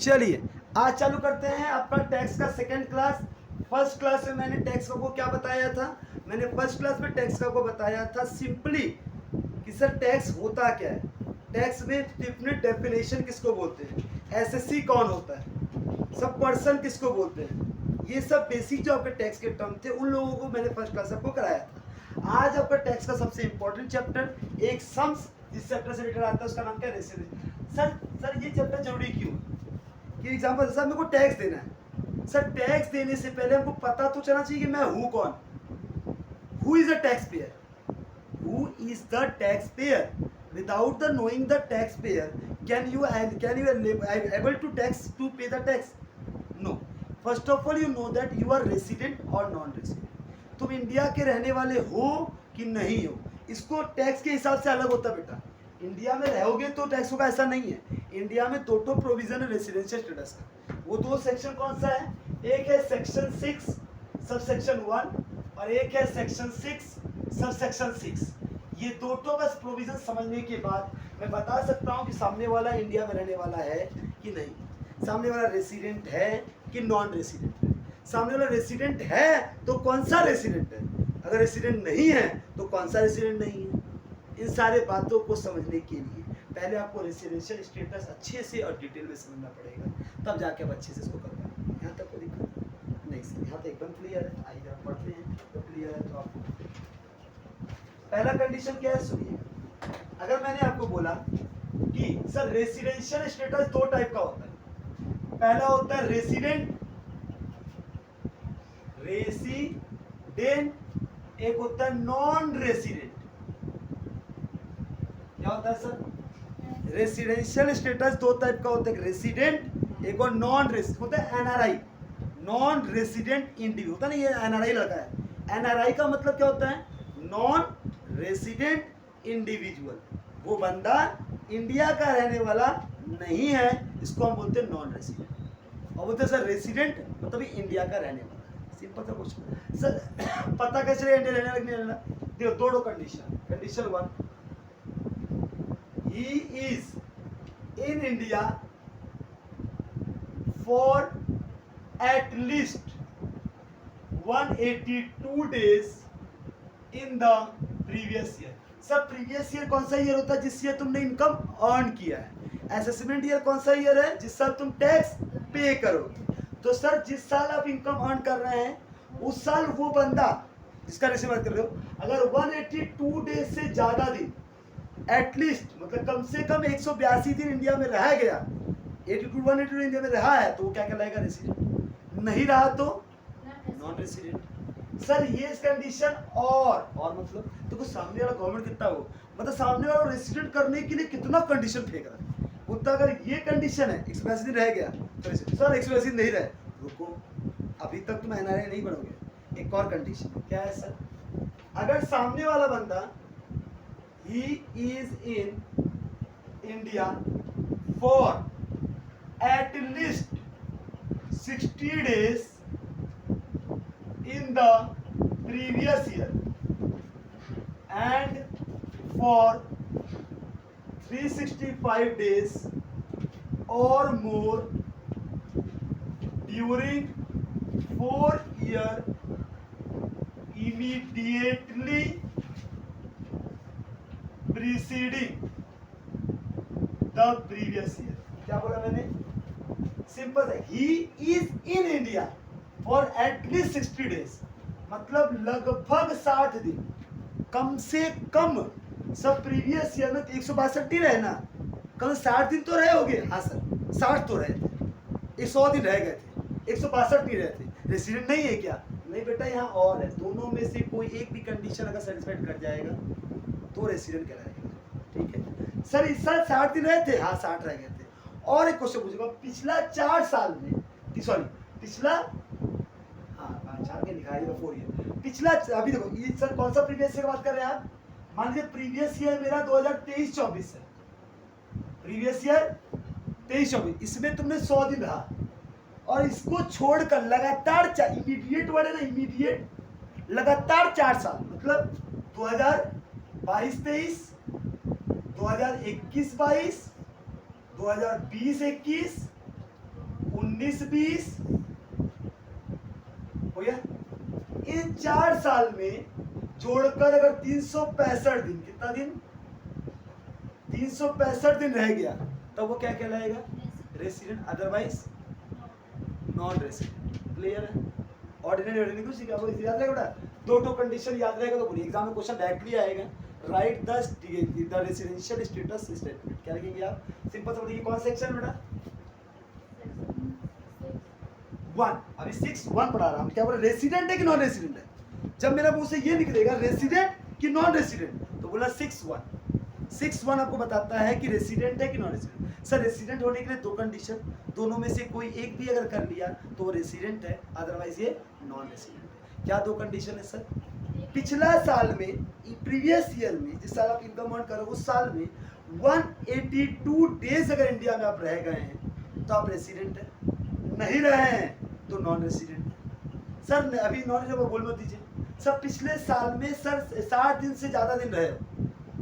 चलिए आज चालू करते हैं आपका टैक्स का सेकंड क्लास। फर्स्ट क्लास में मैंने टैक्स को क्या बताया था? मैंने फर्स्ट क्लास में टैक्स को बताया था सिंपली कि सर टैक्स होता क्या है, टैक्स में डिफिनेट डेफिनेशन किसको बोलते हैं, एसएससी कौन होता है, सब पर्सन किसको बोलते हैं, ये सब बेसिक जो आपके टैक्स के टर्म थे उन लोगों को मैंने फर्स्ट क्लास आपको कराया था। आज आपका टैक्स का सबसे इंपॉर्टेंट चैप्टर एक सम्स जिस चैप्टर से रिलेटेड आता है उसका नाम क्या है? रेसिडेंस। सर ये चैप्टर जरूरी क्यों है? कि एग्जांपल सर मेरे को टैक्स देना है, सर टैक्स देने से पहले हमको पता तो चलना चाहिए कि मैं हूँ कौन, who is a tax payer, who is the tax payer. Without the knowing the tax payer can you able to tax to pay the tax? No. First of all you know that you are resident और non resident. तुम India के रहने वाले हो कि नहीं हो, इसको टैक्स के हिसाब से अलग होता है बेटा। इंडिया में रहोगे तो टैक्स होगा ऐसा नहीं है। इंडिया में दो प्रोविजन है रेसिडेंशियल स्टेटस का। वो दो सेक्शन कौन सा है? एक है सेक्शन 6 सब सेक्शन 1 और एक है सेक्शन 6 सब सेक्शन 6। ये दोनों बस प्रोविजन समझने के बाद मैं बता सकता हूँ कि सामने वाला इंडिया में रहने वाला है कि नहीं, सामने वाला रेसिडेंट है कि नॉन रेसिडेंट है। सामने वाला रेसिडेंट है तो कौन सा रेसिडेंट है, अगर रेसिडेंट नहीं है तो कौन सा रेसिडेंट नहीं है। इन सारे बातों को समझने के लिए पहले आपको रेसिडेंशियल स्टेटस अच्छे से और डिटेल में समझना पड़ेगा, तब जाके आप अच्छे से इसको कर पाएंगे। यहाँ तक कोई दिक्कत नहीं सर, यहाँ तक एकदम क्लियर है। आइए आप पढ़ते हैं तो क्लियर है। तो आपको पहला कंडीशन क्या है सुनिए। अगर मैंने आपको बोला कि सर रेसिडेंशियल स्टेटस दो टाइप का होता है, पहला होता है रेसिडेंट, एक होता है नॉन रेसिडेंट। क्या होता है सर? रेसिडेंशियल स्टेटस दो टाइप का होता है, रेसिडेंट एक और नॉन रेसिडेंट होता है। एनआरआई नॉन रेसिडेंट इंडिविजुअल होता है ना, ये एनआरआई लगा है। एनआरआई का मतलब क्या होता है? Non resident individual. वो बंदा इंडिया का रहने वाला नहीं है, इसको हम बोलते हैं नॉन रेसिडेंट। और बोलते हैं सर रेसिडेंट मतलब इंडिया का रहने वाला है। सिंपल सा क्वेश्चन। सर पता कैसे लगे इंडिया रहने लगने रहना? देखो दो condition. Condition 1, he is in India for at least 182 days in the previous year। सब प्रीवियस ईयर कौन सा ईयर होता है? जिस ईयर तुमने इनकम अर्न किया है। असेसमेंट ईयर कौन सा ईयर है? जिस साल तुम टैक्स पे करोगे। तो सर जिस साल आप इनकम अर्न कर रहे हैं उस साल वो बंदा जिसका रेशो बात कर रहे हो, अगर 182 डेज से ज्यादा दिन एटलीस्ट मतलब कम से कम 182 दिन इंडिया में रहा गया, 182 इंडिया में रहा है तो वो क्या कहलाएगा? रेसिडेंट। नहीं रहा तो नॉन रेसिडेंट। सर ये कंडीशन और मतलब तो कुछ सामने वाला गवर्नमेंट कितना हो, मतलब सामने वाला रेसिडेंट करने के लिए कितना कंडीशन फेंक रहा है उतना। अगर ये कंडीशन है 182 दिन रह गया तो सर 182 दिन नहीं रहे, रुको अभी तक तुम एनआरआई नहीं बनोगे। एक और कंडीशन क्या है सर? अगर सामने वाला बंदा he is in India for at least 60 days in the previous year and for 365 days or more during 4 years immediately preceding the previous year। क्या बोला मैंने? सिंपल है, he is in India for at least 60 days मतलब लगभग 60 दिन, कम से कम। सब previous year में 162 नहीं रहे ना, कम 60 दिन तो रहे होगे। हाँ सर 60 तो रहे थे, 100 दिन रह गए थे, 162 नहीं रहे थे। रेसिडेंट नहीं है क्या? नहीं बेटा, यहाँ और है। दोनों में से कोई एक भी कंडीशन अगर सेटिस्फाइड कर जाएगा तो रेसिडेंट कहलाएगा। ठीक है सर, इस साल 60 दिन रहे थे, हाँ 60 रह गए थे। और एक क्वेश्चन पूछूंगा, पिछला 4 साल में सॉरी पिछला 4 के लिखा है 4 ईयर पिछला। अभी देखो ये सर कौन सा प्रीवियस ईयर बात कर रहे हैं आप? मान लीजिए प्रीवियस ईयर मेरा 2023-24 है, प्रीवियस ईयर 23-24, इसमें तुमने 100 दिन रहा और इसको छोड़कर लगातार इमीडिएट वर्ड है ना, इमीडिएट लगातार 4 साल मतलब 2022-23, 2021-22, 2020-21, 19-20 हो गया। इन 4 साल में जोड़कर अगर 365 दिन, कितना दिन, 365 दिन रह गया तब वो क्या कहलाएगा, resident, otherwise non resident. Clear है? ऑर्डिनरी ऑर्डिनरी कुछ सीखा, इसे याद रहेगा बेटा, दो कंडीशन याद रहेगा तो पूरी एग्जाम में क्वेश्चन डायरेक्टली आएगा। Right the residential status statement, क्या लिखेंगे आप, सिंपल समझिए। कौन सेक्शन बेटा, 1। अभी 6(1) पढ़ा रहा हूं, क्या बोला, रेसिडेंट है कि नॉन रेसिडेंट है। जब मेरा मुंह से ये निकलेगा रेसिडेंट कि नॉन रेसिडेंट, तो बोला 6(1) आपको बताता है कि रेसिडेंट है कि नॉन रेसिडेंट। सर रेसिडेंट होने के लिए 2 कंडीशन, दोनों में से कोई एक भी अगर कर लिया तो वो रेसिडेंट है, अदरवाइज ये नॉन रेसिडेंट है। क्या 2 कंडीशन है सर, पिछला साल में, प्रीवियस ईयर में, जिस साल आप इनकम अर्न करो उस साल में 182 डेज अगर इंडिया में आप रह गए हैं तो आप रेसिडेंट है, नहीं रहे हैं तो नॉन रेसिडेंट। सर अभी नॉन रेसिडेंट बोल मत दीजिए, सर पिछले साल में सर 60 दिन से ज्यादा दिन रहे हो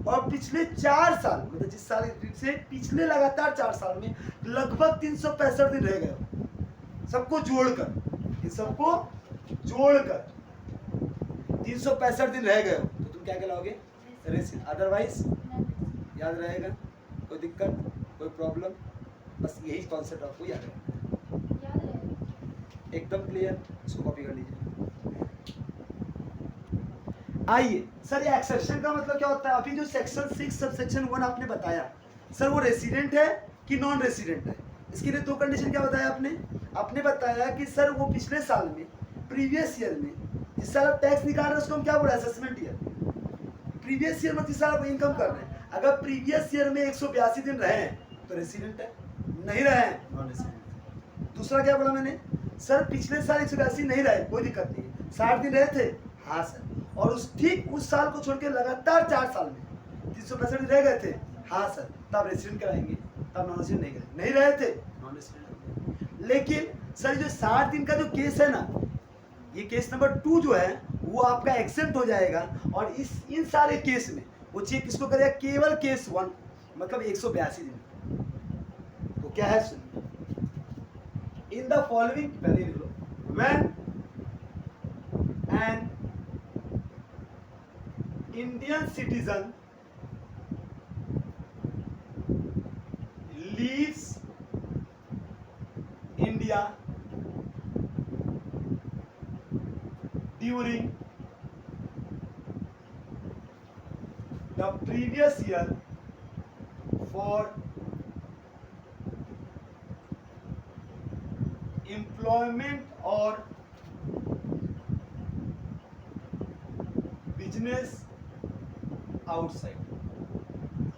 और पिछले 4 साल, मतलब जिस साल से पिछले लगातार 4 साल में लगभग 365 दिन रह गए हो, सबको जोड़कर, इन सबको जोड़कर 365 दिन रह गए हो तो तुम क्या कहलाओगे, रेसिडेंट। अदरवाइज याद रहेगा, कोई दिक्कत, कोई प्रॉब्लम, बस यही कॉन्सेप्ट आपको याद रहेगा, एकदम क्लियर। इसको कॉपी कर लीजिए। आइए सर, ये एक्सेप्शन का मतलब क्या होता है, अभी जो सेक्शन 6 सबसेक्शन 1 आपने बताया, सर वो रेसिडेंट है कि नॉन रेसिडेंट है। इसके लिए 2 कंडीशन क्या बताया आपने बताया कि सर वो पिछले साल में, प्रीवियस ईयर में, जिस साल आप टैक्स निकाल रहे हैं उसको हम क्या बोला, असेसमेंट ईयर। प्रीवियस ईयर में जिस साल आप इनकम कर रहे हैं, अगर प्रीवियस ईयर में 182 दिन रहे हैं तो रेसिडेंट है, नहीं रहे हैं नॉन रेसिडेंट। दूसरा क्या बोला मैंने, सर पिछले साल 182 नहीं रहे, कोई दिक्कत नहीं है, 60 दिन रहे थे, हाँ सर, और ठीक उस साल को छोड़ के लगातार 4 साल में 365 दिन रह गए थे, हाँ सर, तब रेसिडेंट कराएंगे, तब नॉन रेसिडेंट नहीं करेंगे, नहीं रहे थे नॉन रेसिडेंट। लेकिन सर जो 60 दिन का जो केस है ना, ये केस नंबर 2 जो है वो आपका एक्सेप्ट हो जाएगा, और इन सारे केस में वो चेक किसको करेगा, केवल केस 1, मतलब 182 दिन। तो क्या है, इन द फॉलोइंग, पहले लिख लो, when an Indian citizen leaves India during the previous year for employment or business outside।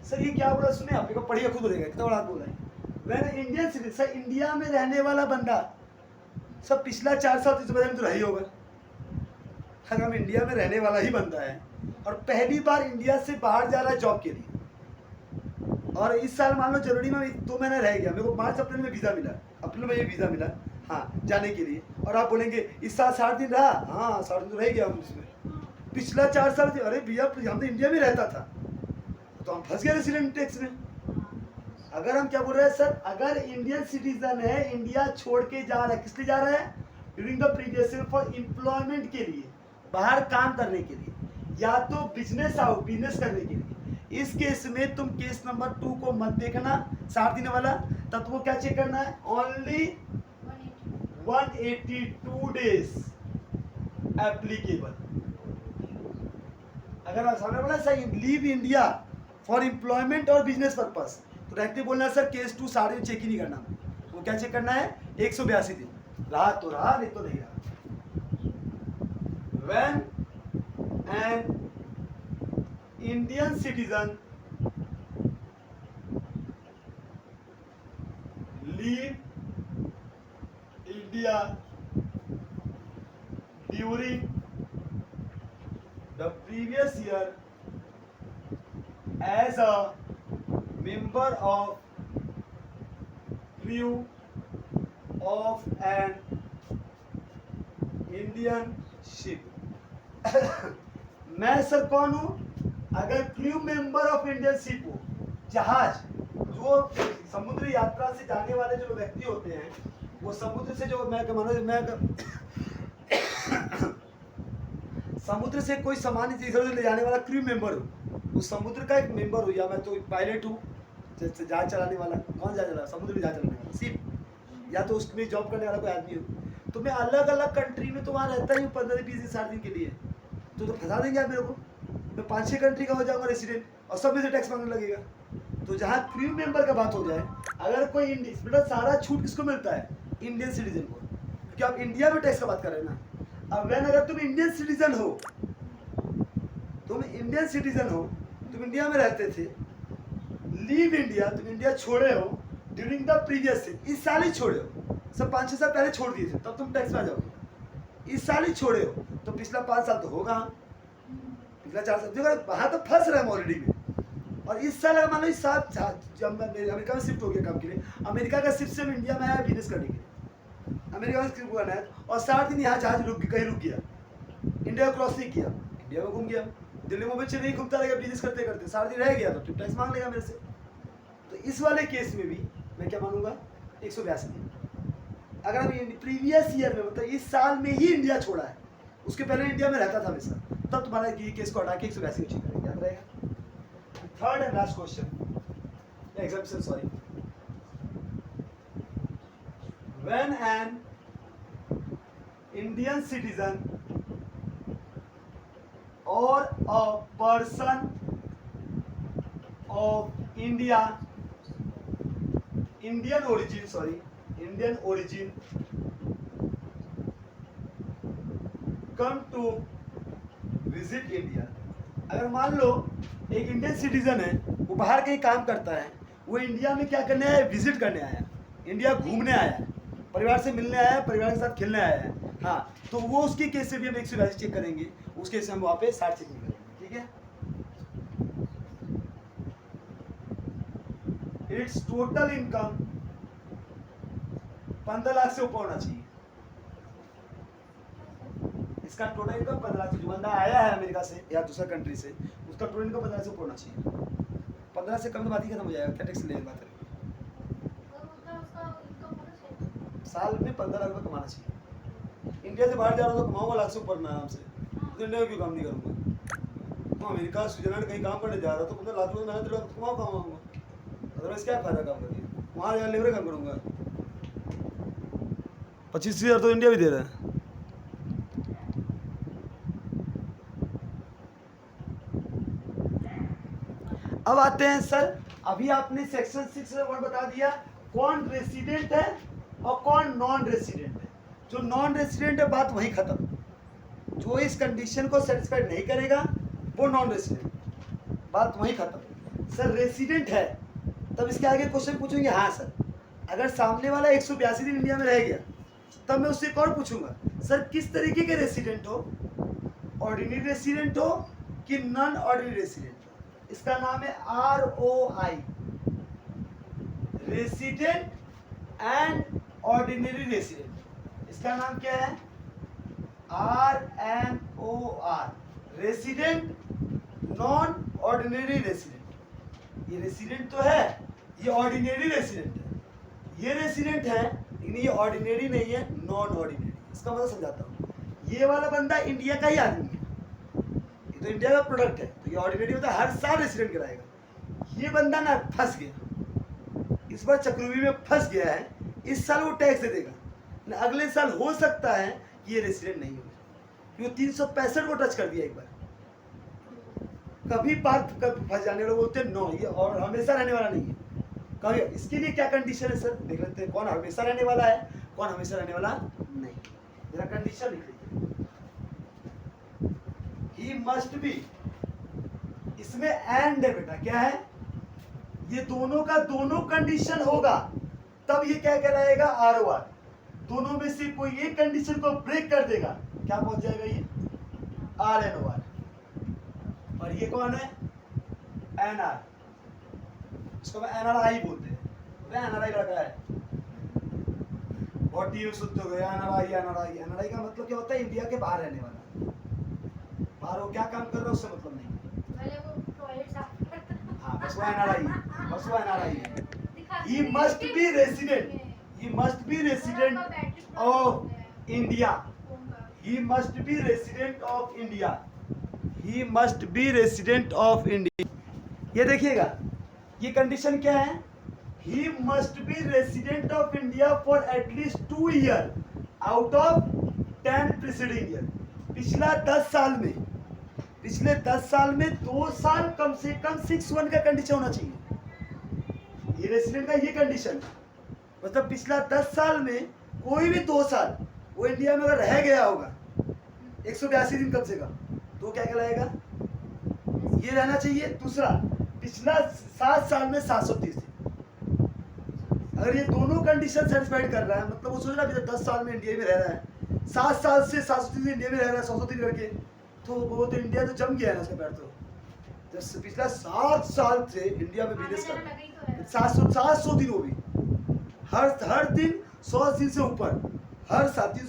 Sir ये क्या बोला, सुने आप, पढ़िए खुद बोलेगा, कितना बड़ा बोला है। When Indian citizen, sir India में रहने वाला बंदा, सब पिछला 4 साल इस वजह में तो रही होगा, अगर हम इंडिया में रहने वाला ही बंदा है और पहली बार इंडिया से बाहर जा रहा है जॉब के लिए, और इस साल मान लो जनवरी में 2 महीना रह गया, मेरे को 5 अप्रैल में वीज़ा मिला, अप्रैल में ये वीज़ा मिला, हाँ जाने के लिए, और आप बोलेंगे इस साल 60 दिन रहा, हाँ 60 दिन रह गया हम इसमें, पिछला 4 साल, अरे भैया हम तो इंडिया में रहता था, तो हम फंस गए रेसिडेंट टैक्स में। अगर हम क्या बोल रहे हैं सर, अगर इंडियन सिटीजन है, इंडिया छोड़ के जा रहा है, किस लिए जा रहा है, during the previous year for employment के लिए, बाहर काम करने के लिए, या तो बिजनेस करने के लिए, इस केस में तुम केस नंबर 2 को मत देखना, 60 दिन वाला, तब तुमको क्या चेक करना है, ओनली 182 डेज एप्लीकेबल। अगर आप सामने बोला sir leave India for employment और बिजनेस पर्पस, तो डायरेक्टली बोलना सर केस 2 60 दिन चेक ही नहीं करना, वो क्या चेक करना है, 182 दिन रहा तो रहा, नहीं तो नहीं रहा। When an Indian citizen leave India during the previous year as a member of crew of an Indian ship, मैं सर कौन हूं, अगर crew member of Indian ship हो, जहाज जो समुद्री यात्रा से जाने वाले जो व्यक्ति होते हैं, वो समुद्र से जो समुद्र से कोई सामान इधर उधर ले जाने वाला क्रू मेंबर हो, उस समुद्र का एक मेंबर हो, या मैं तो पायलट हूँ, जहाज चलाने वाला, कौन जहाज चला, समुद्र में जहाज चलाने वाला शिप, या तो उसमें जॉब करने वाला कोई आदमी हो, तो मैं अलग अलग कंट्री में तो वहाँ रहता ही हूँ 15-20 दिन 60 दिन के लिए, तो फंसा देंगे आप मेरे को, मैं 5-6 कंट्री का हो जाऊँगा रेसिडेंट और सब में से टैक्स मांगने लगेगा। तो जहाँ क्रू मेंबर का बात हो जाए, अगर कोई बेटा सारा छूट किसको मिलता है, इंडियन सिटीजन को, क्योंकि आप इंडिया में टैक्स का बात कर रहे हैं ना। अब वैन अगर तुम इंडियन सिटीजन हो, तुम इंडिया में रहते थे, लीव इंडिया, तुम इंडिया छोड़े हो ड्यूरिंग द प्रीवियस ईयर, इस साल ही छोड़े हो, सब 5-6 साल पहले छोड़ दिए थे, तब तुम टैक्स में आ जाओगे, इस साल ही छोड़े हो, तो पिछला 5 साल तो होगा, पिछला 4 साल देखो वहाँ तो फंस रहे हैं ऑलरेडी में। और इस साल मान लो इस साल जब मैं अमेरिका में शिफ्ट हो गया काम के लिए, अमेरिका का शिफ्ट से इंडिया में आया बिजनेस करने के लिए, अमेरिका में शिफ्ट हुआ है, और 7 दिन यहाँ जहाज कहीं रुक गया, इंडिया क्रॉस नहीं किया, इंडिया में घूम गया, दिल्ली मुंबई से नहीं घूमता रहेगा बिजनेस करते करते, 7 दिन रह गया तो टैक्स मांग लेगा मेरे से। तो इस वाले केस में भी मैं क्या मानूंगा, 182 दिन। अगर हम प्रीवियस ईयर में मतलब इस साल में ही इंडिया छोड़ा है, उसके पहले इंडिया में रहता था हमेशा, तब तुम्हारा ये केस को हटा के 182 ठीक करेंगे, याद रहेगा। Third and last question, example sorry, when an Indian citizen or a person of Indian origin come to visit India। अगर मान लो एक इंडियन सिटीजन है, वो बाहर कहीं काम करता है, वो इंडिया में क्या करने आया, विजिट करने आया, इंडिया घूमने आया, परिवार से मिलने आया, परिवार के साथ खेलने आया है, हाँ, तो वो उसके केस से भी हम 182 चेक करेंगे, उसके केस से हम वहाँ पे 60 चेक नहीं करेंगे, ठीक है। इट्स टोटल इनकम 15 लाख से ऊपर होना चाहिए, इसका टोटल इनकम 15 लाख से, जो बंदा आया है अमेरिका से या दूसरा कंट्री से, उसका टोटल इनकम 15 लाख से ऊपर होना चाहिए। 15 से कम तो बात ही खत्म हो जाएगा, क्या टैक्स लेने बात करेंगे। साल में 15 लाख रुपये कमाना चाहिए। इंडिया से बाहर जा रहा हूँ तो कमाऊंगा लाख से ऊपर ना आराम से, तो इंडिया में क्यों काम नहीं करूँगा। तो अमेरिका स्विट्जरलैंड कहीं काम करने जा रहा तो 15 लाख रुपये मेहनत कमाऊँ कमाऊँगा, अदरवाइज क्या फायदा काम करके, वहाँ जाकर लेबर काम करूँगा। 25,000 तो इंडिया भी दे रहा है। अब आते हैं सर, अभी आपने सेक्शन 6 में वर्ड बता दिया कौन रेसिडेंट है और कौन नॉन रेसिडेंट है। जो नॉन रेसिडेंट है बात वहीं खत्म, जो इस कंडीशन को सेटिस्फाइड नहीं करेगा वो नॉन रेसिडेंट, बात वहीं खत्म। सर रेसिडेंट है तब इसके आगे क्वेश्चन पूछेंगे, हाँ सर अगर सामने वाला 182 दिन इंडिया में रह गया तब मैं उससे एक और पूछूंगा, सर किस तरीके के रेसिडेंट हो, ऑर्डिनरी रेसिडेंट हो कि नॉन ऑर्डिनरी रेसिडेंट हो। इसका नाम है ROI, resident and ordinary resident. इसका नाम क्या है, RNOR, resident non ordinary resident. ये रेसिडेंट तो है, ये ऑर्डिनरी रेसिडेंट है, ये रेसिडेंट है लेकिन ये ऑर्डिनरी नहीं है, नॉन ऑर्डिनरी। इसका मतलब समझाता हूँ, ये वाला बंदा इंडिया का ही आदमी है, ये तो इंडिया का प्रोडक्ट है, तो ये ऑर्डिनरी होता है, हर साल रेसिडेंट कराएगा। ये बंदा ना फंस गया, इस बार चक्रव्यूह में फंस गया है, इस साल वो टैक्स दे देगा, ना अगले साल हो सकता है कि ये रेसिडेंट नहीं हो, क्योंकि 365 को टच कर दिया एक बार। कभी बात कभी फंस जाने वाले बोलते हैं नो, ये और हमेशा रहने वाला नहीं है। कभी इसके लिए क्या कंडीशन है सर, देख लेते हैं कौन हमेशा रहने वाला है, कौन हमेशा रहने वाला नहीं। मेरा कंडीशन लिख लीजिए, ही मस्ट बी, इसमें एंड है बेटा, क्या है, ये दोनों का दोनों कंडीशन होगा तब ये क्या कहलाएगा, ROR। दोनों में से कोई एक कंडीशन को ब्रेक कर देगा, क्या पहुंच जाएगा ये RNOR। और ये कौन है, NR, इसको मैं NRI बोलते हैं, NRI लगा है, और टीवी सुनते हो गए NRI का मतलब क्या होता है, इंडिया के बाहर रहने वाला, बाहर वो क्या काम कर रहा है उससे मतलब नहीं। पहले वो टॉयलेट साफ करता है। हाँ बस वो एनआरआई है, बस वो एनआरआई है। He must be resident. He must be resident of India. He must be resident of India. He must be resident of India. ये देखिएगा, ये कंडीशन क्या है? He must be resident of India for at least 2 years out of 10 preceding year. पिछला 10 साल में, पिछले 10 साल में 2 साल कम से कम 6-1 का कंडीशन होना चाहिए। ये रेसिडेंट का ये कंडीशन, मतलब पिछला 10 साल में कोई भी 2 साल वो इंडिया में अगर रह गया होगा 182 दिन कम से कम, तो क्या कहलाएगा? ये रहना चाहिए। दूसरा, पिछला 7 साल में 730 दिन। अगर ये दोनों कंडीशन सेटिस्फाइड कर रहा है, मतलब वो सोच रहा है 10 साल में इंडिया में रह रहा है, 7 साल से 730 दिन इंडिया में रह रहा है, 100 दिन करके, तो वो तो इंडिया तो जम गया है ना उसका पैर। तो जब पिछला 7 साल से इंडिया में बिजनेस कर रहा है, 700 दिन, वो भी हर दिन 100 दिन से ऊपर, हर 100 दिन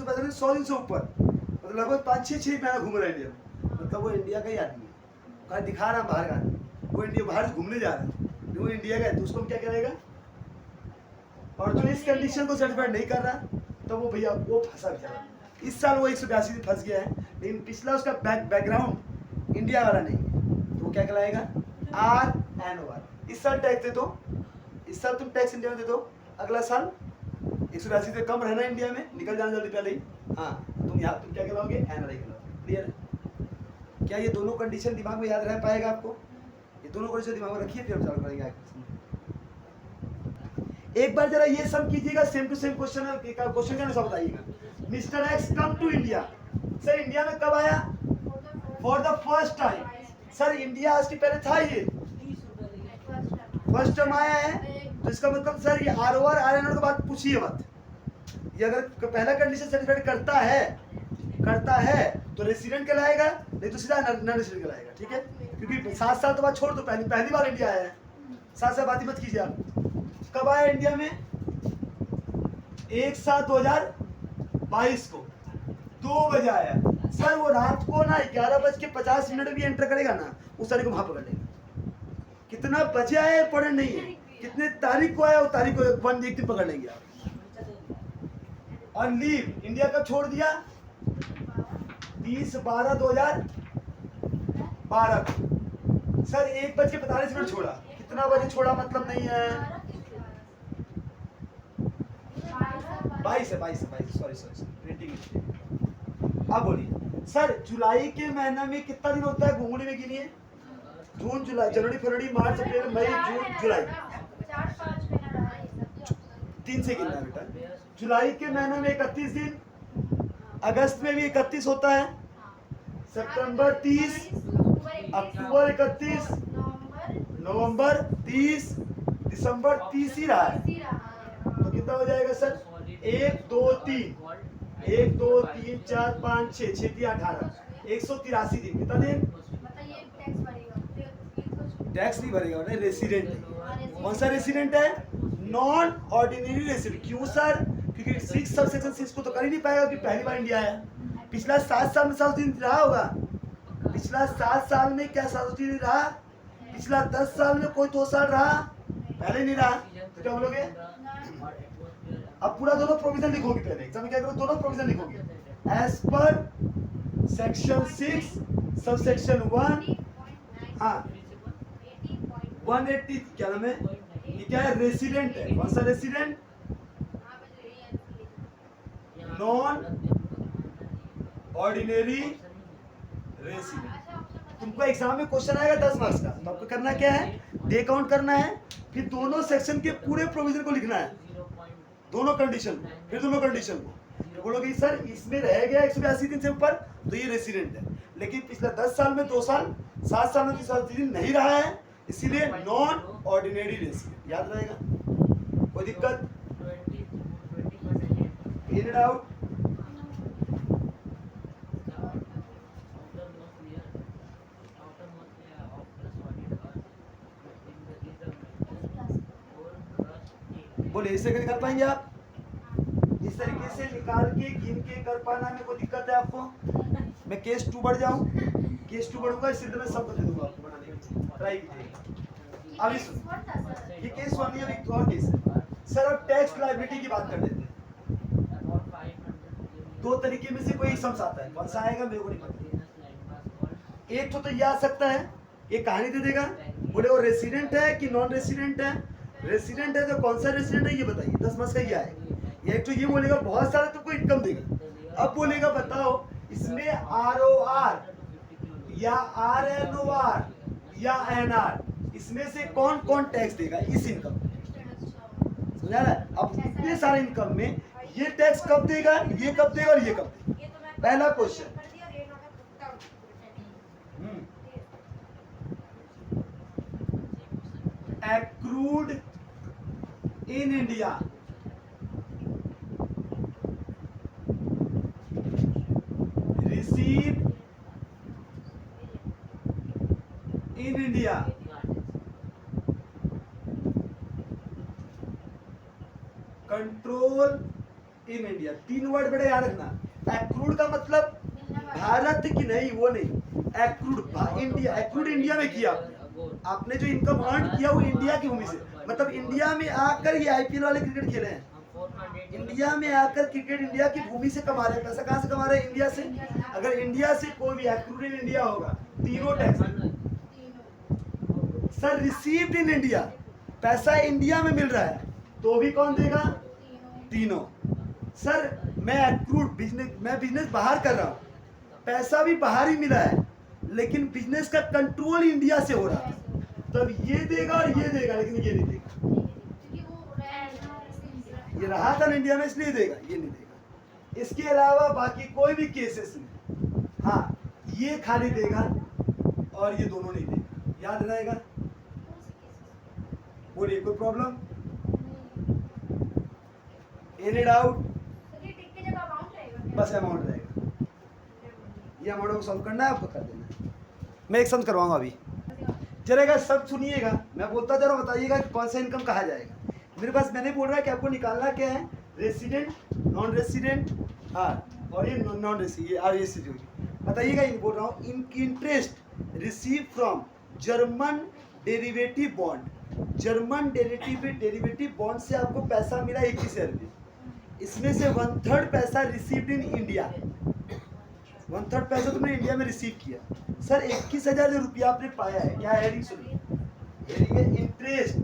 से ऊपर, मतलब लगभग 5-6 महीना घूम रहा है इंडिया में। मतलब वो इंडिया का ही आदमी है, कहा दिखा रहा बाहर का आदमी, वो इंडिया बाहर घूमने जा रहा है, वो इंडिया का है, तो उसको हम क्या करेगा? और जो इस कंडीशन को सर्टिफाइड नहीं कर रहा, तो वो भैया वो फंसा बेचारा। इस साल वो 182 दिन फंस गया है, लेकिन पिछला उसका बैकग्राउंड इंडिया वाला नहीं है, तो वो क्या कहलाएगा? RNOR। इस साल टैक्स दे दो, इस साल तुम टैक्स इंडिया में दे दो, अगला साल 182 से कम रहना इंडिया में, निकल जाना जल्दी पहले ही। हाँ, तुम यहाँ तुम क्या कहलाओगे? NRI कहलाओगे। क्लियर है? क्या ये दोनों कंडीशन दिमाग में याद रह पाएगा आपको? ये दोनों कंडीशन दिमाग में रखिए, फिर हम चालू करेंगे आगे। एक बार जरा ये सम कीजिएगा, सेम टू सेम क्वेश्चन का आंसर बताइएगा। Mister x come to India. Sir India में कब आया? For the first time. Sir India आज के पहले था, ये फर्स्ट टाइम आया है, तो इसका मतलब सर ये ROR RNOR की बात पूछिए मत। ये अगर पहला कंडीशन सेटिस्फाइड करता है तो रेसिडेंट कहलाएगा, नहीं तो सीधा नॉन रेसिडेंट कहलाएगा। ठीक है, क्योंकि 7 साल तो बाद छोड़ दो, पहली बार इंडिया आया है, 7 साल बात ही मत कीजिए आप। कब आया इंडिया में? 1/7/2022 को 2 बजे आया। सर वो रात को ना 11:50 भी एंटर करेगा ना, उस तारीख को वहां पकड़ लेगा। कितना बजे आया इंपॉर्टेंट नहीं है, कितने तारीख को आया वो तारीख को एक दिन पकड़ लेंगे आप। और लीव इंडिया का छोड़ दिया 30/12/2012 को। सर 1:45 छोड़ा, कितना बजे छोड़ा मतलब नहीं है, 22 है, सॉरी प्रिंटिंग। अब बोलिए सर, जुलाई के महीना में कितना दिन होता है घूमने में गिनिए? जून, जुलाई, जनवरी, फरवरी, मार्च, अप्रैल, मई, जून, जुलाई, 3 से गिनना है बेटा। जुलाई के महीने में 31 दिन, अगस्त में भी 31 होता है, सितंबर 30, अक्टूबर 31, नवंबर 30, दिसंबर 30 ही रहा है, तो कितना हो जाएगा सर? 1 2 3 4 5 6 6 18 183 दिन। कितना दिन? टैक्स नहीं भरेगा, रेसिडेंट है। कौन सा रेसिडेंट है? Non ordinary resident. क्यों सर? क्योंकि 6 सबसेक्शन 6 को तो कर ही नहीं पाएगा, कि पहली बार इंडिया आया। पिछला 7 साल में 7 दिन रहा होगा, पिछला 7 साल में क्या 7 दिन रहा? पिछला 10 साल में कोई 2 साल रहा? पहले नहीं रहा, तो क्या बोलोगे? अब पूरा दोनों प्रोविजन लिखोगे, पहले एग्जाम में क्या करो, दोनों प्रोविजन लिखोगे। एज पर सेक्शन 6 सबसेक्शन 1, हाँ 180 क्या नाम है, ये क्या है? रेसिडेंट है। कौन सा रेसिडेंट? Non ordinary resident. तुमको एग्जाम में क्वेश्चन आएगा 10 मार्क्स का, तो आपको करना क्या है? डे काउंट करना है, फिर दोनों सेक्शन के पूरे प्रोविजन को लिखना है, दोनों कंडीशन को, फिर दोनों कंडीशन को बोलोगे सर इसमें रह गया 182 दिन से ऊपर, तो ये रेसिडेंट है। लेकिन पिछले 10 साल में 2 साल, 7 साल में 3 दिन नहीं रहा है, इसीलिए नॉन ऑर्डिनरी रेसिडेंट। याद रहेगा? कोई दिक्कत? In doubt? बोले इसे निकाल पाएंगे आप? इस तरीके से निकाल के गिन के कर पाना में कोई दिक्कत है आपको? मैं केस 2 बढ़ जाऊं, केस 2 बढ़ूंगा, इसी तरह सब दे दूंगा आपको बनाने के लिए, ट्राई कीजिएगा। अभी सुनो, ये केस वन है, एक और केस है सर। अब टैक्स लायबिलिटी की बात कर लेते हैं। दो तरीके में से कोई एक सम्स आता है, कौन सा आएगा मेरे को नहीं पता। एक तो ये आ सकता है, ये कहानी दे देगा, बोले वो रेसिडेंट है कि नॉन रेसिडेंट है। रेसिडेंट है तो कौन सा रेसिडेंट है ये बताइए, 10 मास का ये आएगा। एक तो ये बोलेगा बहुत सारा तुमको इनकम देगा। अब बोलेगा बताओ इसमें ROR या RNOR या NR, इसमें से कौन कौन टैक्स देगा इस इनकम। समझा रहा है? अब इतने सारे इनकम में ये टैक्स कब देगा, ये कब देगा और ये कब देगा। पहला question, accrued in India, received in India, control in India. तीन वर्ड बड़े याद रखना। एक्रूड का मतलब भारत की नहीं, वो नहीं, एक्रूड इंडिया। एक्रूड इंडिया में किया आपने जो इनकम अर्न किया वो इंडिया की भूमि से, मतलब इंडिया में आकर ये IPL वाले क्रिकेट खेले हैं। इंडिया में आकर क्रिकेट इंडिया की भूमि से कमा रहे हैं। पैसा कहाँ से कमा रहे हैं? इंडिया से। अगर इंडिया से कोई भी एक्रूड इन इंडिया होगा, तीनों tax. Sir received in India, पैसा इंडिया में मिल रहा है तो भी कौन देगा? तीनों। सर मैं एक्रूड बिजनेस, मैं बिजनेस बाहर कर रहा हूँ, पैसा भी बाहर ही मिला है, लेकिन बिजनेस का कंट्रोल इंडिया से हो रहा है, तब ये देगा और ये देगा, लेकिन ये नहीं देगा। ये रहा था ना इंडिया में इसलिए देगा, ये नहीं देगा। इसके अलावा बाकी कोई भी केसेस में हाँ ये खाली देगा और ये दोनों नहीं देगा। याद रहेगा? बोलिए कोई प्रॉब्लम? Any doubt? बस अमाउंट रहेगा, ये अमाउंट को सॉल्व करना है, आपको कर देना है। मैं एक सम करवाऊंगा अभी, चलेगा? सब सुनिएगा, मैं बोलता जा रहा हूँ, बताइएगा कि कौन सा इनकम कहा जाएगा। मेरे पास मैंने बोल रहा है कि आपको निकालना क्या है, रेसिडेंट, नॉन रेसिडेंट, हाँ, और ये नॉन रेसिडेंट। बताइएगा, ये बोल रहा हूँ, interest receive from German derivative bond. German derivative bond से आपको पैसा मिला 21,000 रुपये, इसमें से 1/3 पैसा रिसीव्ड इन इंडिया। 1/3 पैसा तुमने इंडिया में रिसीव किया। सर 21,000 रुपया आपने पाया है, क्या हेडिंग सुनिए, हेडिंग है interest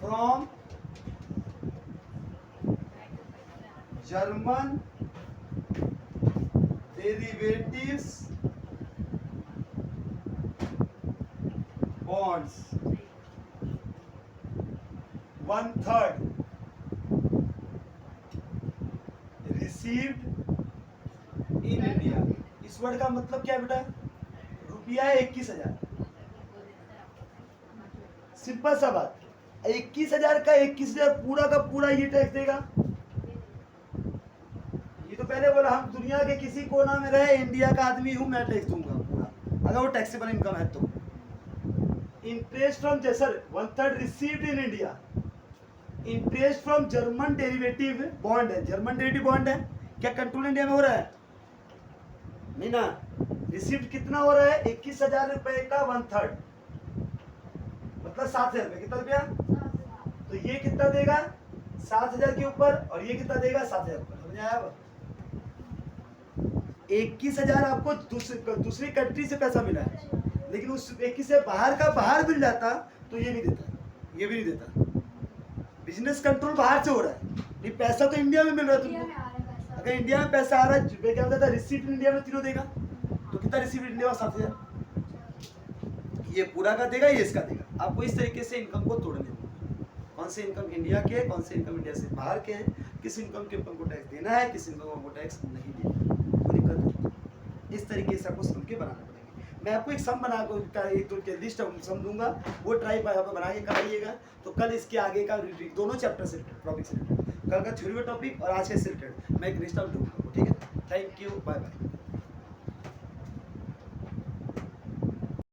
from German derivatives bonds, 1/3 received in India. इस वर्ड का मतलब क्या है बेटा? रुपया है 21,000। सिंपल सा बात, 21,000 का 21,000 पूरा का पूरा ये टैक्स देगा। ये तो पहले बोला हम दुनिया के किसी कोना में रहे, इंडिया का आदमी हूं, मैं टैक्स दूंगा पूरा, अगर वो टैक्सेबल इनकम है तो। Interest from sir 1/3 received in India. Interest from German derivative bond है, जर्मन डेरिवेटिव बॉन्ड है, क्या कंट्रोल इंडिया में हो रहा है? नहीं ना। रिसीव्ड कितना हो रहा है? 21,000 रुपए का 1/3, मतलब 7,000 रुपए। कितना रुपया? तो ये कितना देगा? 7,000 के ऊपर, और ये कितना देगा? 7,000 ऊपर। समझ आया? 21,000 आपको दूसरी कंट्री से पैसा मिला है, लेकिन उस 21 से बाहर का बाहर मिल जाता तो ये नहीं देता, ये भी नहीं देता। बिजनेस कंट्रोल बाहर से हो रहा है, ये पैसा तो इंडिया में मिल रहा है तुमको। अगर इंडिया में पैसा आ रहा है, क्या होता है, रिसीप्ट इंडिया में तीनों देगा, तो कितना रिसीप्ट इंडिया? 7,000। ये पूरा का देगा, ये इसका देगा। आपको इस तरीके से इनकम को तोड़ने होगा, कौन से इनकम इंडिया के, कौन से इनकम इंडिया से बाहर के हैं, किस इनकम के ऊपर को टैक्स देना है, किस इनकम को टैक्स नहीं देना। कोई दिक्कत नहीं, इस तरीके से आपको सम के बनाना पड़ेगा। मैं आपको एक सम बना कर एक तो लिस्ट सम दूंगा, वो ट्राई बना के कराइएगा, तो कल इसके आगे का दोनों चैप्टर से टॉपिक से, कल का थ्योरी का टॉपिक और आज के से रिलेटेड मैं एक लिस्ट दूंगा। ठीक है, थैंक यू, बाय बाय।